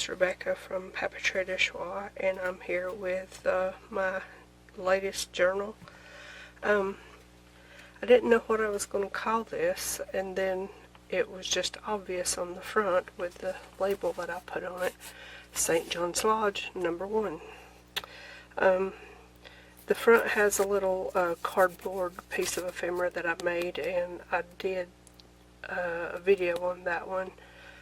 is Rebecca from Papeterie de Choix, and I'm here with my latest journal. I didn't know what I was going to call this, and then it was just obvious on the front with the label that I put on it, St. John's Lodge No.1. The front has a little cardboard piece of ephemera that I made, and I did a video on that one.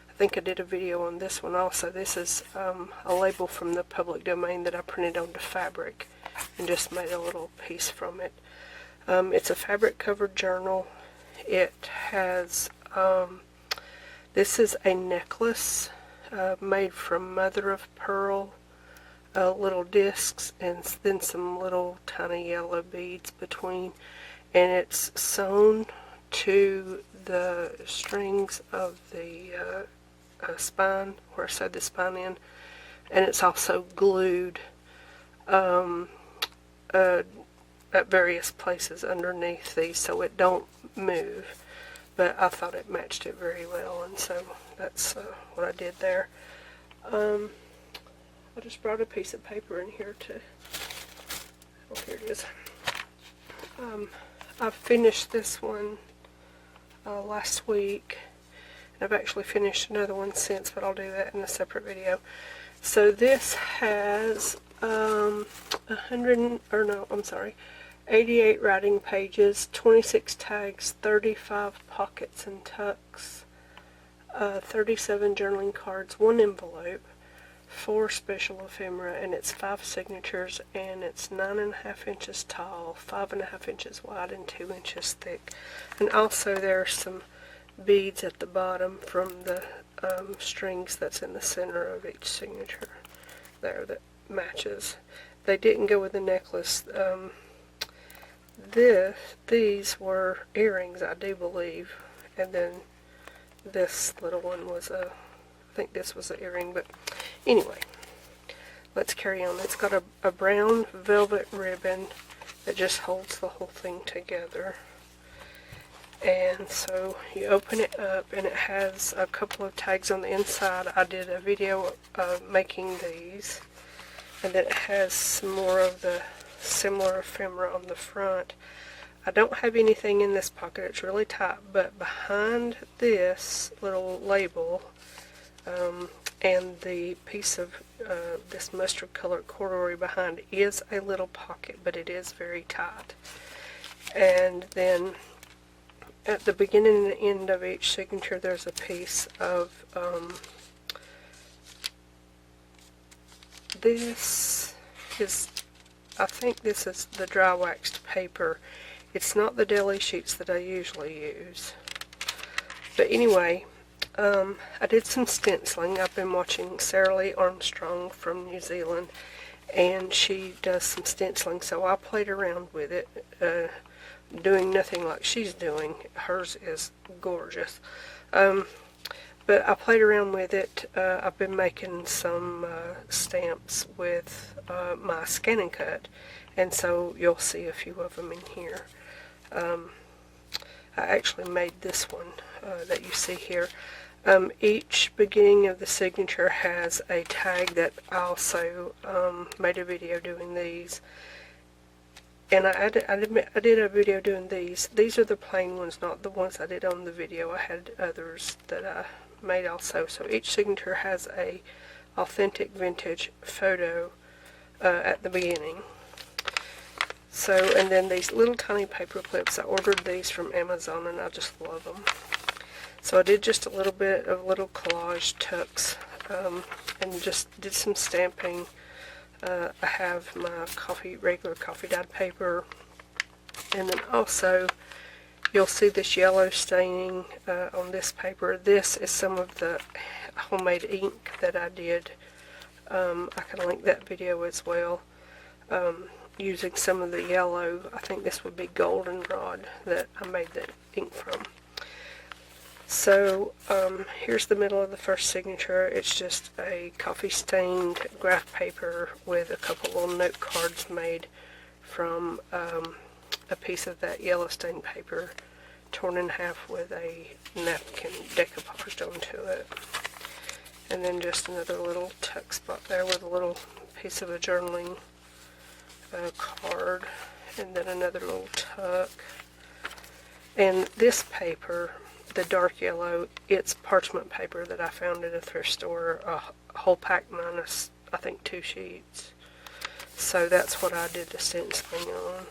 I think I did a video on this one also. This is a label from the public domain that I printed onto fabric and just made a little piece from it. It's a fabric covered journal. It has, this is a necklace made from mother of pearl little discs and then some little tiny yellow beads between, and it's sewn to the strings of the spine, where I sewed the spine in, and it's also glued at various places underneath these so it don't move, but I thought it matched it very well, and so that's what I did there. I just brought a piece of paper in here to, oh, here it is. I finished this one last week. I've actually finished another one since, but I'll do that in a separate video. So this has 88 writing pages, 26 tags, 35 pockets and tucks, 37 journaling cards, 1 envelope, 4 special ephemera, and it's 5 signatures, and it's 9.5 inches tall, 5.5 inches wide, and 2 inches thick. And also there are some beads at the bottom from the strings that's in the center of each signature there that matches. They didn't go with the necklace. These were earrings, I do believe, and then this little one was I think this was an earring, but anyway, let's carry on. It's got a brown velvet ribbon that just holds the whole thing together. And so you open it up, and it has a couple of tags on the inside. I did a video of making these, and then it has some more of the similar ephemera on the front. I don't have anything in this pocket, it's really tight, but behind this little label and the piece of this mustard colored corduroy behind is a little pocket, but it is very tight. And then at the beginning and end of each signature there's a piece of this is, I think this is the dry waxed paper. It's not the deli sheets that I usually use. But anyway, I did some stenciling. I've been watching Sarah Lee Armstrong from New Zealand, and she does some stenciling, so I played around with it, doing nothing like she's doing. Hers is gorgeous. But I played around with it. I've been making some stamps with my Scan and Cut, and so you'll see a few of them in here. I actually made this one that you see here. Each beginning of the signature has a tag that I also made a video doing these. And I did a video doing these. These are the plain ones, not the ones I did on the video. I had others that I made also. So each signature has a authentic vintage photo at the beginning. So, and then these little tiny paper clips, I ordered these from Amazon and I just love them. So I did just a little bit of little collage tucks and just did some stamping. I have my regular coffee dyed paper, and then also you'll see this yellow staining on this paper. This is some of the homemade ink that I did. I can link that video as well, using some of the yellow. I think this would be goldenrod that I made the ink from. So here's the middle of the first signature. It's just a coffee stained graph paper with a couple little note cards made from a piece of that yellow stained paper torn in half with a napkin decoupaged onto it. And then just another little tuck spot there with a little piece of a journaling card. And then another little tuck. And this paper, the dark yellow, it's parchment paper that I found at a thrift store, a whole pack minus, I think, 2 sheets. So that's what I did the stenciling on.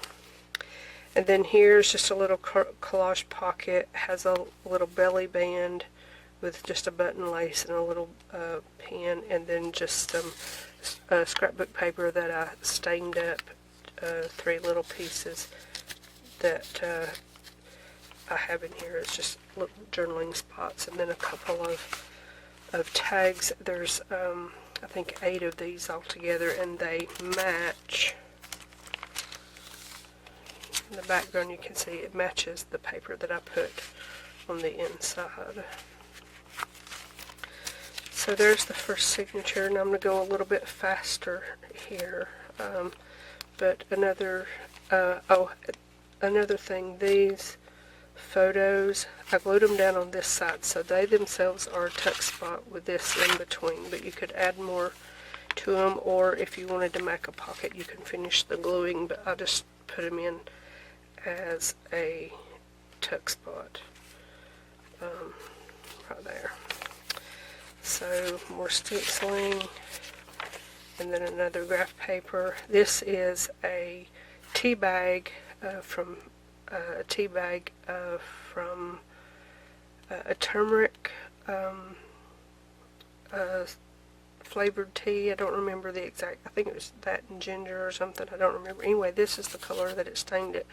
And then here's just a little collage pocket. It has a little belly band with just a button lace and a little pin, and then just some scrapbook paper that I stained up, 3 little pieces that I have in here. It's just little journaling spots, and then a couple of tags. There's I think 8 of these altogether, and they match. In the background you can see it matches the paper that I put on the inside. So there's the first signature, and I'm going to go a little bit faster here. But another thing, these photos, I glued them down on this side, so they themselves are a tuck spot with this in between, but you could add more to them, or if you wanted to make a pocket you can finish the gluing, but I just put them in as a tuck spot right there. So more stenciling, and then another graph paper. This is a tea bag from a turmeric flavored tea. I don't remember the exact, I think it was that and ginger or something, I don't remember. Anyway, this is the color that it stained it.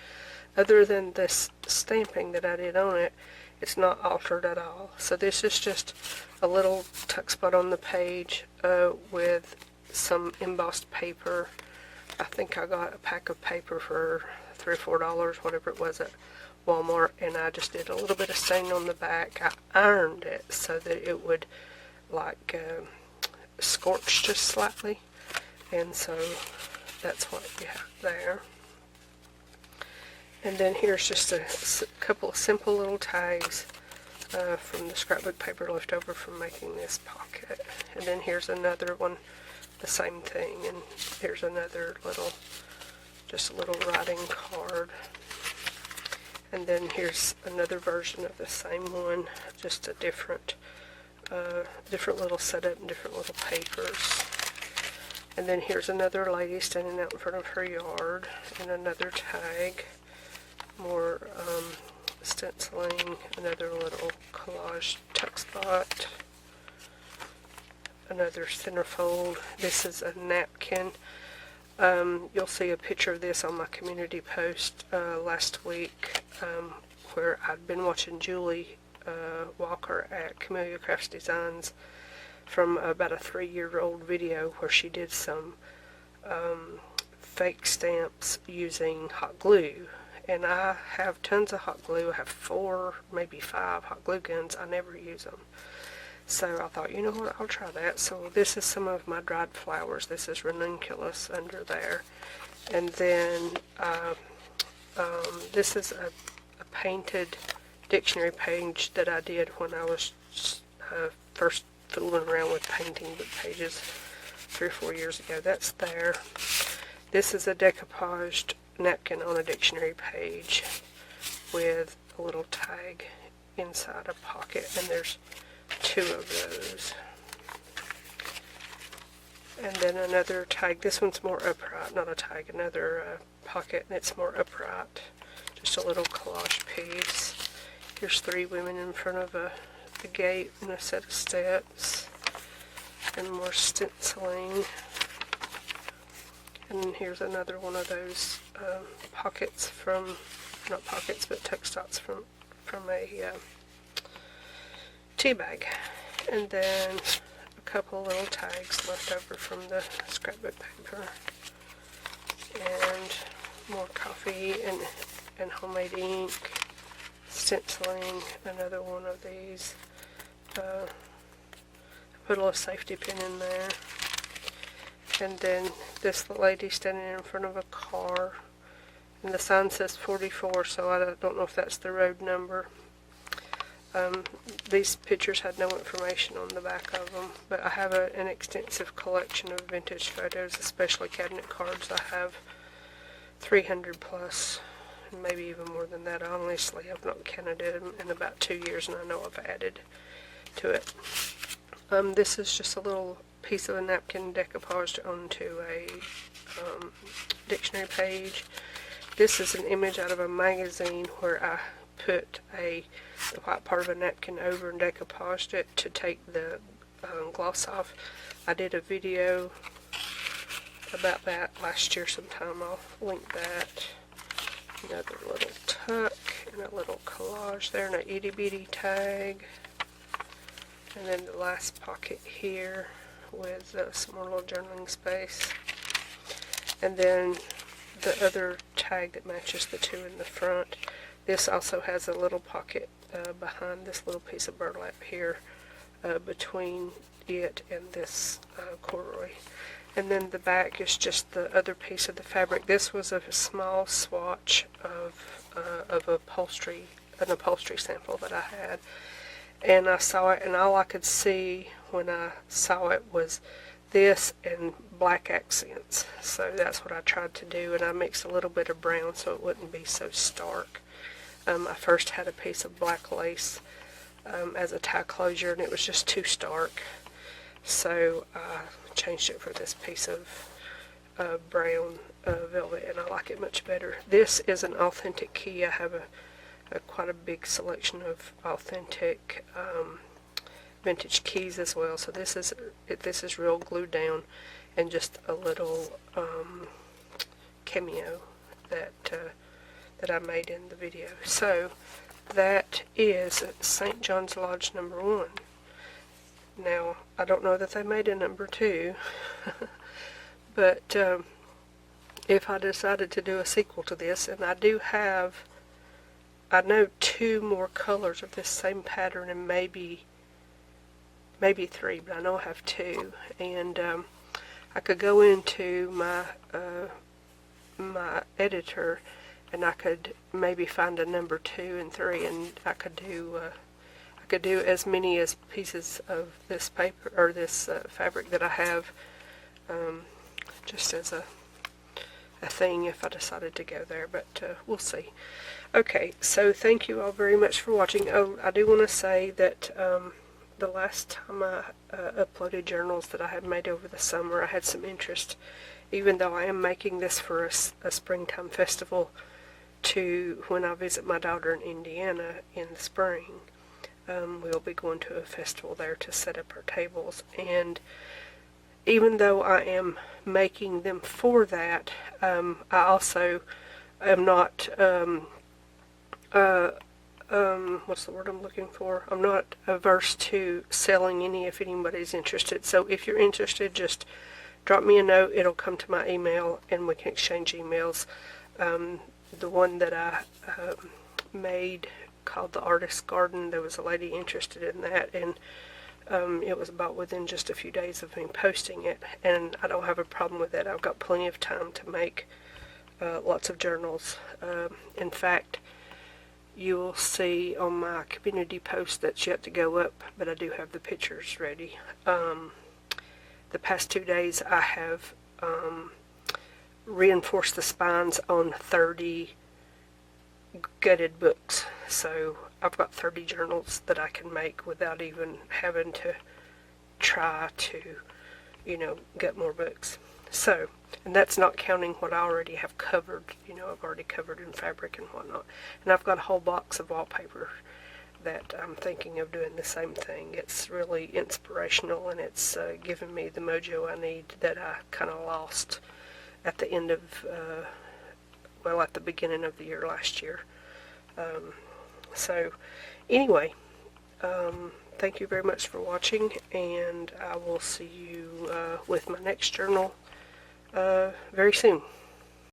Other than this stamping that I did on it, it's not altered at all. So this is just a little tuck spot on the page with some embossed paper. I think I got a pack of paper for $3 or $4, whatever it was, at Walmart, and I just did a little bit of staining on the back. I ironed it so that it would like scorch just slightly, and so that's what you have there. And then here's just a couple of simple little tags from the scrapbook paper left over from making this pocket. And then here's another one, the same thing, and here's another little, just a little writing card. And then here's another version of the same one, just a different little setup and different little papers. And then here's another lady standing out in front of her yard, and another tag. More stenciling, another little collage tuck spot, another centerfold. This is a napkin. You'll see a picture of this on my community post last week, where I'd been watching Julie Walker at Camellia Crafts Designs from about a 3-year-old video where she did some fake stamps using hot glue. And I have tons of hot glue. I have 4, maybe 5 hot glue guns. I never use them. So I thought, you know what, I'll try that. So this is some of my dried flowers. This is ranunculus under there. And then this is a painted dictionary page that I did when I was first fooling around with painting book pages 3 or 4 years ago. That's there. This is a decoupaged napkin on a dictionary page with a little tag inside a pocket, and there's 2 of those. And then another tag. This one's more upright, not a tag, another pocket, and it's more upright. Just a little collage piece. Here's 3 women in front of a gate and a set of steps, and more stenciling. And here's another one of those pockets from, not pockets, but tuck spots from a tea bag. And then a couple little tags left over from the scrapbook paper. And more coffee and homemade ink. Stenciling, another one of these. I put a little safety pin in there. And then this lady standing in front of a car, and the sign says 44, so I don't know if that's the road number. These pictures had no information on the back of them, but I have an extensive collection of vintage photos, especially cabinet cards. I have 300 plus, maybe even more than that. Honestly, I've not counted it in about 2 years, and I know I've added to it. This is just a little piece of a napkin decoupaged onto a dictionary page. This is an image out of a magazine where I put the white part of a napkin over and decoupaged it to take the gloss off. I did a video about that last year sometime. I'll link that. Another little tuck and a little collage there and a itty bitty tag. And then the last pocket here with some more little journaling space. And then the other tag that matches the two in the front. This also has a little pocket behind this little piece of burlap here between it and this corduroy. And then the back is just the other piece of the fabric. This was a small swatch of upholstery, an upholstery sample that I had. And I saw it, and all I could see when I saw it was this and black accents. So that's what I tried to do, and I mixed a little bit of brown so it wouldn't be so stark. I first had a piece of black lace as a tie closure, and it was just too stark. So I changed it for this piece of brown velvet, and I like it much better. This is an authentic key. I have quite a big selection of authentic vintage keys as well. So this is real glued down, and just a little cameo that I made in the video. So that is St. John's Lodge No. 1. Now, I don't know that they made a No. 2, but if I decided to do a sequel to this, and I know 2 more colors of this same pattern, and maybe 3, but I know I have 2, and I could go into my editor, and I could maybe find a No. 2 and 3, and I could do as many as pieces of this paper or this fabric that I have, just as a thing if I decided to go there, but we'll see. Okay, so thank you all very much for watching. Oh, I do want to say that the last time I uploaded journals that I had made over the summer, I had some interest, even though I am making this for a springtime festival to when I visit my daughter in Indiana in the spring. We'll be going to a festival there to set up our tables, and even though I am making them for that, I also am not what's the word I'm looking for? I'm not averse to selling any if anybody's interested. So if you're interested, just drop me a note. It'll come to my email, and we can exchange emails. The one that I made called The Artist's Garden, there was a lady interested in that, and it was about within just a few days of me posting it, and I don't have a problem with that. I've got plenty of time to make lots of journals. In fact, you will see on my community post that's yet to go up, but I do have the pictures ready. The past 2 days I have reinforced the spines on 30 gutted books. So I've got 30 journals that I can make without even having to try to, gut more books. So, and that's not counting what I already have covered, I've already covered in fabric and whatnot. And I've got a whole box of wallpaper that I'm thinking of doing the same thing. It's really inspirational, and it's given me the mojo I need that I kind of lost at the end of, at the beginning of the year last year. So, anyway, thank you very much for watching, and I will see you with my next journal very soon.